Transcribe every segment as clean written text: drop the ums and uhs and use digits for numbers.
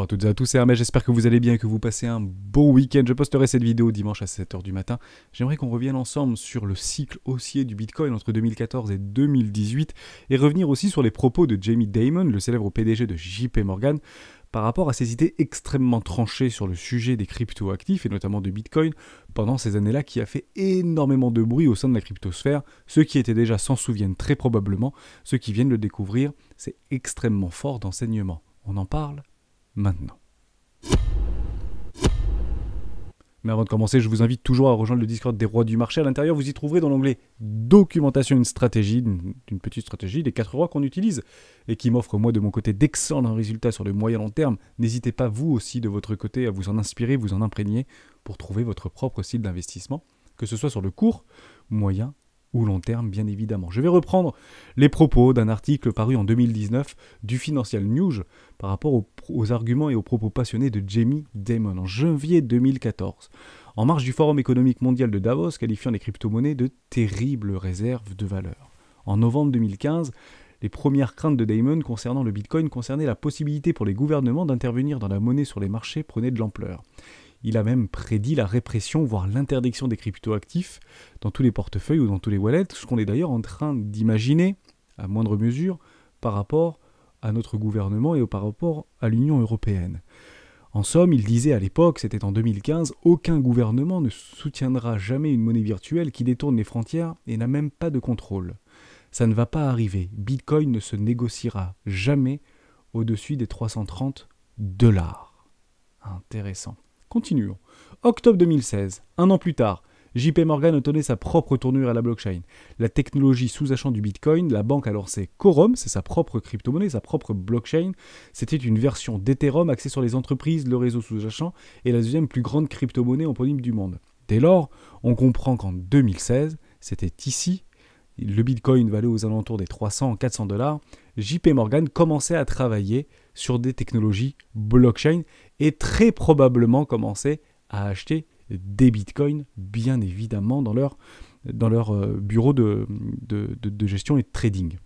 à toutes et à tous, c'est Hermès, j'espère que vous allez bien et que vous passez un bon week-end. Je posterai cette vidéo dimanche à 7h du matin. J'aimerais qu'on revienne ensemble sur le cycle haussier du Bitcoin entre 2014 et 2018 et revenir aussi sur les propos de Jamie Dimon, le célèbre PDG de JP Morgan, par rapport à ses idées extrêmement tranchées sur le sujet des crypto-actifs et notamment de Bitcoin pendant ces années-là qui a fait énormément de bruit au sein de la cryptosphère. Ceux qui étaient déjà s'en souviennent très probablement, ceux qui viennent le découvrir, c'est extrêmement fort d'enseignement. On en parle maintenant. Mais avant de commencer, je vous invite toujours à rejoindre le Discord des rois du marché. À l'intérieur, vous y trouverez dans l'onglet documentation une stratégie, une petite stratégie des 4 rois qu'on utilise et qui m'offre moi de mon côté d'excellents résultats sur le moyen long terme. N'hésitez pas vous aussi de votre côté à vous en inspirer, vous en imprégner pour trouver votre propre style d'investissement, que ce soit sur le court, moyen ou long terme bien évidemment. Je vais reprendre les propos d'un article paru en 2019 du Financial News par rapport aux arguments et aux propos passionnés de Jamie Dimon en janvier 2014, en marge du Forum économique mondial de Davos qualifiant les crypto-monnaies de terribles réserves de valeur. En novembre 2015, les premières craintes de Dimon concernant le Bitcoin concernaient la possibilité pour les gouvernements d'intervenir dans la monnaie sur les marchés prenaient de l'ampleur. Il a même prédit la répression, voire l'interdiction des cryptoactifs dans tous les portefeuilles ou dans tous les wallets, ce qu'on est d'ailleurs en train d'imaginer, à moindre mesure, par rapport à notre gouvernement et par rapport à l'Union européenne. En somme, il disait à l'époque, c'était en 2015, aucun gouvernement ne soutiendra jamais une monnaie virtuelle qui détourne les frontières et n'a même pas de contrôle. Ça ne va pas arriver. Bitcoin ne se négociera jamais au-dessus des 330 $. Intéressant. Continuons. Octobre 2016, un an plus tard, JP Morgan a donné sa propre tournure à la blockchain. La technologie sous-jacent du Bitcoin, la banque a lancé Quorum, c'est sa propre crypto-monnaie, sa propre blockchain. C'était une version d'Ethereum axée sur les entreprises, le réseau sous-jacent et la deuxième plus grande crypto-monnaie éponyme du monde. Dès lors, on comprend qu'en 2016, c'était ici, le Bitcoin valait aux alentours des 300-400 $, JP Morgan commençait à travailler sur des technologies blockchain et très probablement commençait à acheter des bitcoins, bien évidemment, dans leur bureau de gestion et de trading.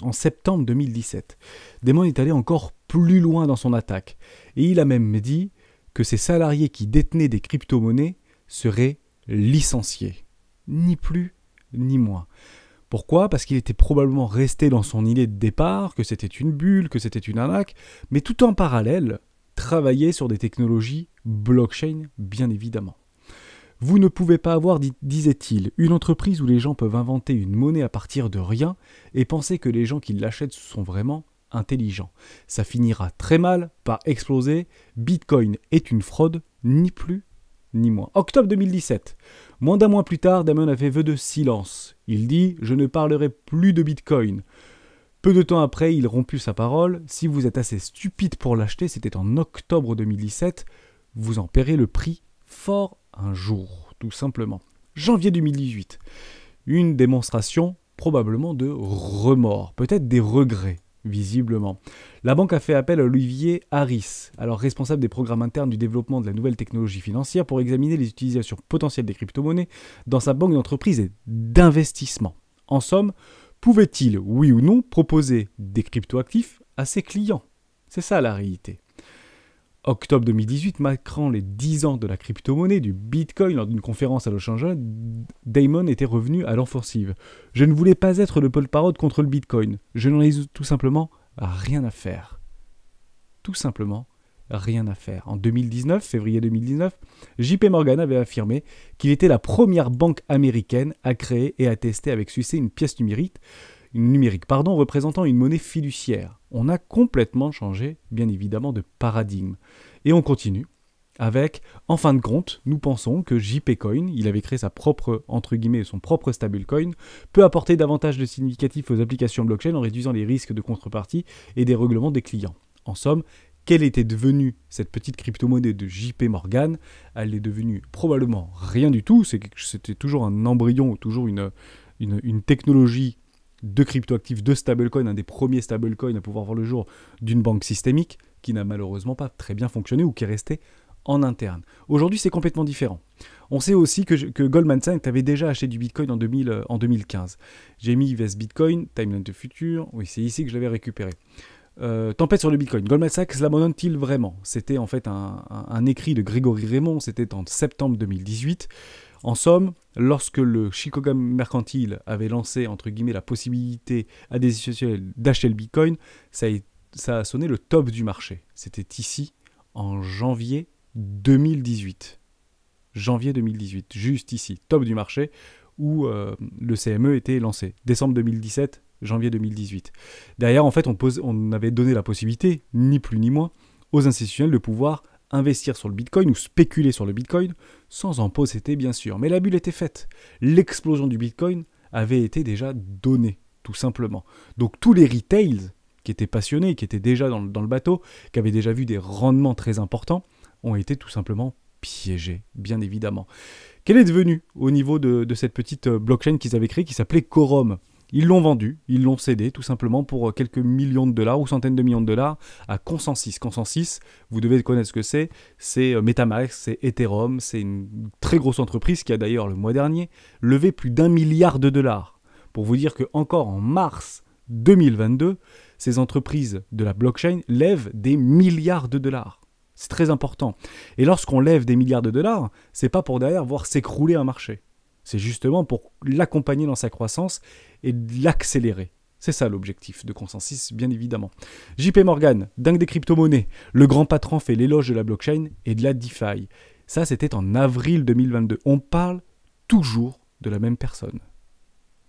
En septembre 2017, Dimon est allé encore plus loin dans son attaque et il a même dit que ses salariés qui détenaient des crypto-monnaies seraient licenciés. Ni plus ni moins. Pourquoi ? Parce qu'il était probablement resté dans son idée de départ, que c'était une bulle, que c'était une arnaque, mais tout en parallèle, travaillait sur des technologies blockchain, bien évidemment. Vous ne pouvez pas avoir, disait-il, une entreprise où les gens peuvent inventer une monnaie à partir de rien et penser que les gens qui l'achètent sont vraiment intelligents. Ça finira très mal par exploser. Bitcoin est une fraude, ni plus ni moins. Octobre 2017. Moins d'un mois plus tard, Dimon a fait vœu de silence. Il dit « Je ne parlerai plus de Bitcoin ». Peu de temps après, il romput sa parole. Si vous êtes assez stupide pour l'acheter, c'était en octobre 2017, vous en paierez le prix fort un jour, tout simplement. Janvier 2018. Une démonstration probablement de remords, peut-être des regrets. Visiblement. La banque a fait appel à Olivier Harris, alors responsable des programmes internes du développement de la nouvelle technologie financière, pour examiner les utilisations potentielles des crypto-monnaies dans sa banque d'entreprise et d'investissement. En somme, pouvait-il, oui ou non, proposer des crypto-actifs à ses clients ? C'est ça la réalité. Octobre 2018, marquant les 10 ans de la crypto-monnaie, du Bitcoin, lors d'une conférence à Los Angeles, Dimon était revenu à l'offensive. « Je ne voulais pas être le porte-parole contre le Bitcoin. Je n'en ai tout simplement rien à faire. » Tout simplement rien à faire. En 2019, février 2019, JP Morgan avait affirmé qu'il était la première banque américaine à créer et à tester avec succès une pièce numérique, représentant une monnaie fiduciaire. On a complètement changé, bien évidemment, de paradigme. Et on continue avec, en fin de compte, nous pensons que JP Coin, il avait créé sa propre, entre guillemets, son propre stablecoin, peut apporter davantage de significatif aux applications blockchain en réduisant les risques de contrepartie et des règlements des clients. En somme, quelle était devenue cette petite crypto-monnaie de JP Morgan ? Elle est devenue probablement rien du tout, c'était toujours un embryon, toujours une technologie de cryptoactifs, de stablecoin, un des premiers stablecoins à pouvoir voir le jour d'une banque systémique qui n'a malheureusement pas très bien fonctionné ou qui est restée en interne. Aujourd'hui, c'est complètement différent. On sait aussi que Goldman Sachs avait déjà acheté du Bitcoin en 2015. J'ai mis Invest Bitcoin, Timeline de Future, oui, c'est ici que je l'avais récupéré. Tempête sur le Bitcoin. Goldman Sachs l'abandonne-t-il vraiment? C'était en fait un écrit de Grégory Raymond, c'était en septembre 2018. En somme, lorsque le Chicago Mercantile avait lancé, entre guillemets, la possibilité à des institutionnels d'acheter le Bitcoin, ça a sonné le top du marché. C'était ici, en janvier 2018. Janvier 2018, juste ici, top du marché, où le CME était lancé. Décembre 2017, janvier 2018. Derrière, en fait, on avait donné la possibilité, ni plus ni moins, aux institutionnels de pouvoir investir sur le Bitcoin ou spéculer sur le Bitcoin, sans en posséder bien sûr. Mais la bulle était faite. L'explosion du Bitcoin avait été déjà donnée, tout simplement. Donc tous les retails qui étaient passionnés, qui étaient déjà dans le bateau, qui avaient déjà vu des rendements très importants, ont été tout simplement piégés, bien évidemment. Quel est devenu au niveau de cette petite blockchain qu'ils avaient créée qui s'appelait Quorum? Ils l'ont vendu, ils l'ont cédé tout simplement pour quelques millions de dollars ou centaines de millions de dollars à Consensus. Consensus, vous devez connaître ce que c'est MetaMask, c'est Ethereum, c'est une très grosse entreprise qui a d'ailleurs le mois dernier levé plus d'1 milliard de dollars. Pour vous dire qu'encore en mars 2022, ces entreprises de la blockchain lèvent des milliards de dollars. C'est très important. Et lorsqu'on lève des milliards de dollars, c'est pas pour derrière voir s'écrouler un marché. C'est justement pour l'accompagner dans sa croissance et l'accélérer. C'est ça l'objectif de Consensus, bien évidemment. JP Morgan, dingue des crypto-monnaies. Le grand patron fait l'éloge de la blockchain et de la DeFi. Ça, c'était en avril 2022. On parle toujours de la même personne.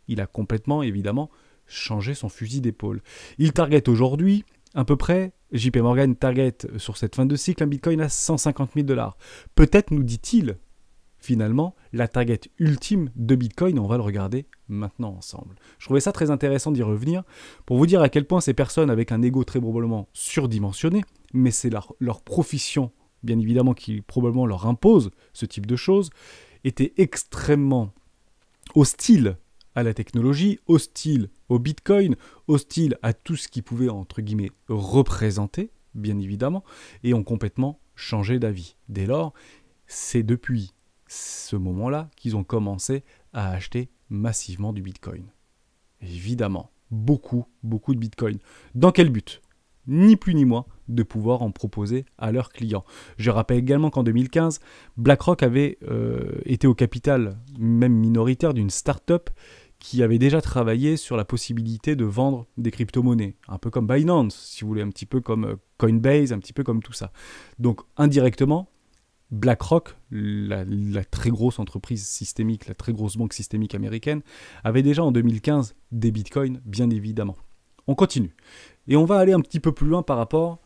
Il a complètement, évidemment, changé son fusil d'épaule. Il target aujourd'hui, à peu près, JP Morgan target sur cette fin de cycle un Bitcoin à 150 000 $. Peut-être nous dit-il, finalement, la target ultime de Bitcoin, on va le regarder maintenant ensemble. Je trouvais ça très intéressant d'y revenir, pour vous dire à quel point ces personnes avec un ego très probablement surdimensionné, mais c'est leur profession, bien évidemment, qui probablement leur impose ce type de choses, étaient extrêmement hostiles à la technologie, hostiles au Bitcoin, hostiles à tout ce qui pouvait, entre guillemets, représenter, bien évidemment, et ont complètement changé d'avis. Dès lors, c'est depuis ce moment-là qu'ils ont commencé à acheter massivement du Bitcoin. Évidemment, beaucoup de Bitcoin. Dans quel but? Ni plus ni moins de pouvoir en proposer à leurs clients. Je rappelle également qu'en 2015, BlackRock avait été au capital, même minoritaire, d'une start-up qui avait déjà travaillé sur la possibilité de vendre des crypto-monnaies. Un peu comme Binance, si vous voulez, un petit peu comme Coinbase, un petit peu comme tout ça. Donc indirectement, BlackRock, la très grosse entreprise systémique, la très grosse banque systémique américaine, avait déjà en 2015 des bitcoins, bien évidemment. On continue. Et on va aller un petit peu plus loin par rapport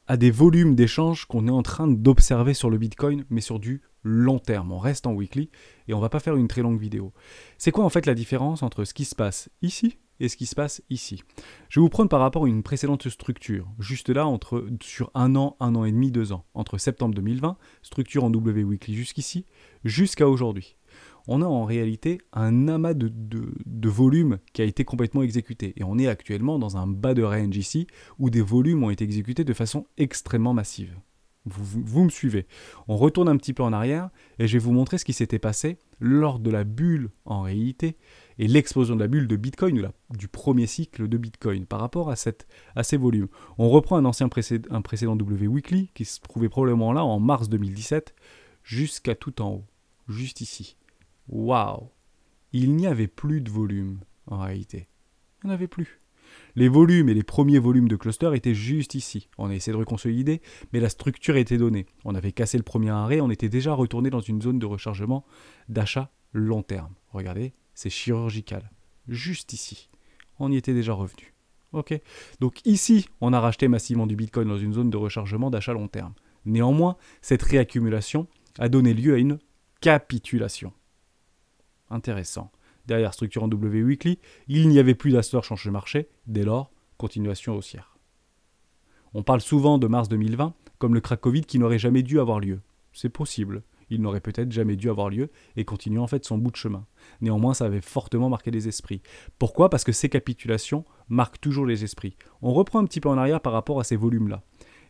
à des volumes d'échanges qu'on est en train d'observer sur le bitcoin, mais sur du long terme. On reste en weekly et on ne va pas faire une très longue vidéo. C'est quoi en fait la différence entre ce qui se passe ici et ce qui se passe ici? Je vais vous prendre par rapport à une précédente structure, juste là, sur un an et demi, 2 ans, entre septembre 2020, structure en W Weekly jusqu'ici, jusqu'à aujourd'hui. On a en réalité un amas de volume qui a été complètement exécuté. Et on est actuellement dans un bas de range ici, où des volumes ont été exécutés de façon extrêmement massive. Vous me suivez. On retourne un petit peu en arrière et je vais vous montrer ce qui s'était passé lors de la bulle en réalité et l'explosion de la bulle de Bitcoin ou du premier cycle de Bitcoin par rapport à ces volumes. On reprend un précédent W Weekly qui se trouvait probablement là en mars 2017 jusqu'à tout en haut, juste ici. Waouh! Il n'y avait plus de volume en réalité. Il n'y en avait plus. Les volumes et les premiers volumes de cluster étaient juste ici. On a essayé de reconsolider, mais la structure était donnée. On avait cassé le premier arrêt, on était déjà retourné dans une zone de rechargement d'achat long terme. Regardez, c'est chirurgical. Juste ici. On y était déjà revenu. Ok. Donc ici, on a racheté massivement du Bitcoin dans une zone de rechargement d'achat long terme. Néanmoins, cette réaccumulation a donné lieu à une capitulation. Intéressant. Derrière structure en W Weekly, il n'y avait plus d'astor change de marché, dès lors, continuation haussière. On parle souvent de mars 2020 comme le crack Covid qui n'aurait jamais dû avoir lieu. C'est possible, il n'aurait peut-être jamais dû avoir lieu et continuer en fait son bout de chemin. Néanmoins, ça avait fortement marqué les esprits. Pourquoi? Parce que ces capitulations marquent toujours les esprits. On reprend un petit peu en arrière par rapport à ces volumes-là.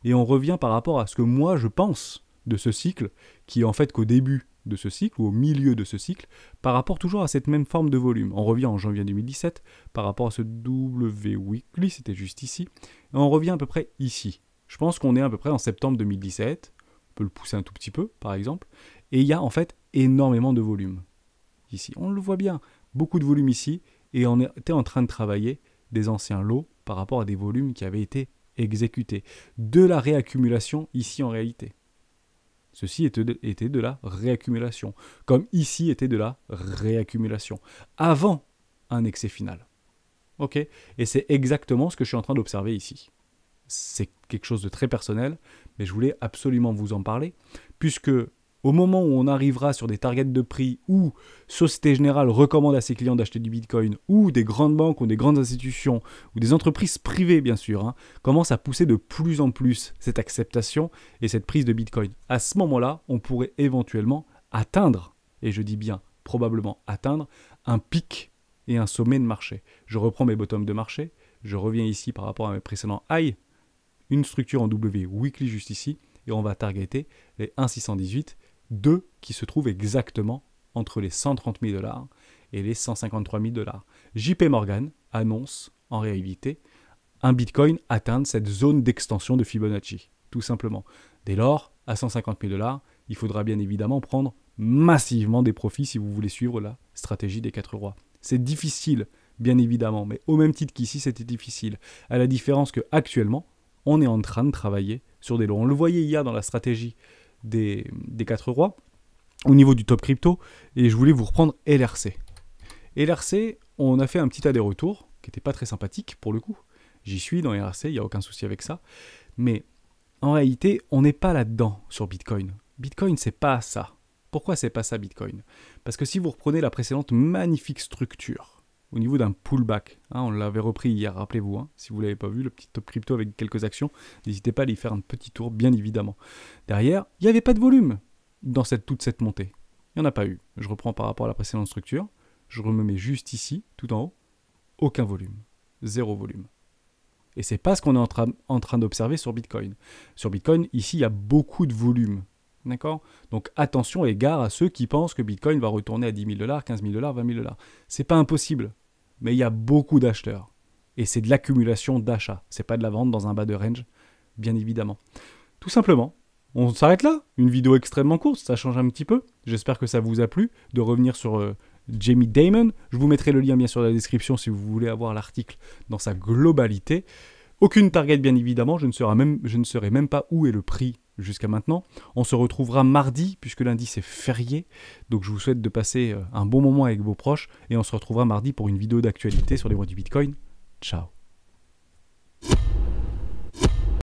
Et on revient par rapport à ce que moi je pense de ce cycle, qui est en fait qu'au début, de ce cycle, ou au milieu de ce cycle, par rapport toujours à cette même forme de volume. On revient en janvier 2017, par rapport à ce W Weekly, c'était juste ici, et on revient à peu près ici. Je pense qu'on est à peu près en septembre 2017, on peut le pousser un tout petit peu, par exemple, et il y a en fait énormément de volume. Ici, on le voit bien, beaucoup de volume ici, et on était en train de travailler des anciens lots par rapport à des volumes qui avaient été exécutés. De la réaccumulation ici en réalité. Ceci était de la réaccumulation, comme ici était de la réaccumulation, avant un excès final. Ok ? Et c'est exactement ce que je suis en train d'observer ici. C'est quelque chose de très personnel, mais je voulais absolument vous en parler, puisque au moment où on arrivera sur des targets de prix où Société Générale recommande à ses clients d'acheter du Bitcoin, ou des grandes banques ou des grandes institutions, ou des entreprises privées bien sûr, commencent à pousser de plus en plus cette acceptation et cette prise de Bitcoin. À ce moment-là, on pourrait éventuellement atteindre, et je dis bien probablement atteindre, un pic et un sommet de marché. Je reprends mes bottoms de marché, je reviens ici par rapport à mes précédents highs, une structure en W weekly juste ici, et on va targeter les 1,618, 2 qui se trouvent exactement entre les 130 000 $ et les 153 000 $. JP Morgan annonce en réalité un Bitcoin atteindre cette zone d'extension de Fibonacci, tout simplement. Dès lors, à 150 000 $, il faudra bien évidemment prendre massivement des profits si vous voulez suivre la stratégie des 4 rois. C'est difficile, bien évidemment, mais au même titre qu'ici, c'était difficile. À la différence qu'actuellement, on est en train de travailler sur des lots. On le voyait hier dans la stratégie des 4 rois, au niveau du top crypto, et je voulais vous reprendre LRC. LRC, on a fait un petit aller-retour, qui n'était pas très sympathique pour le coup. J'y suis dans LRC, il n'y a aucun souci avec ça. Mais en réalité, on n'est pas là-dedans sur Bitcoin. Bitcoin, c'est pas ça. Pourquoi c'est pas ça Bitcoin ? Parce que si vous reprenez la précédente magnifique structure, au niveau d'un pullback, on l'avait repris hier, rappelez-vous, si vous ne l'avez pas vu, le petit top crypto avec quelques actions, n'hésitez pas à y faire un petit tour, bien évidemment. Derrière, il n'y avait pas de volume dans toute cette montée. Il n'y en a pas eu. Je reprends par rapport à la précédente structure, je me mets juste ici, tout en haut, aucun volume, zéro volume. Et c'est pas ce qu'on est en train d'observer sur Bitcoin. Sur Bitcoin, ici, il y a beaucoup de volume. D'accord ? Donc attention et gare à ceux qui pensent que Bitcoin va retourner à 10 000 $, 15 000 $, 20 000 $. C'est pas impossible, mais il y a beaucoup d'acheteurs. Et c'est de l'accumulation d'achats. C'est pas de la vente dans un bas de range, bien évidemment. Tout simplement, on s'arrête là. Une vidéo extrêmement courte, ça change un petit peu. J'espère que ça vous a plu de revenir sur Jamie Dimon. Je vous mettrai le lien bien sûr dans la description si vous voulez avoir l'article dans sa globalité. Aucune target bien évidemment, je ne saurais même pas où est le prix jusqu'à maintenant. On se retrouvera mardi, puisque lundi c'est férié. Donc je vous souhaite de passer un bon moment avec vos proches. Et on se retrouvera mardi pour une vidéo d'actualité sur les voies du Bitcoin. Ciao.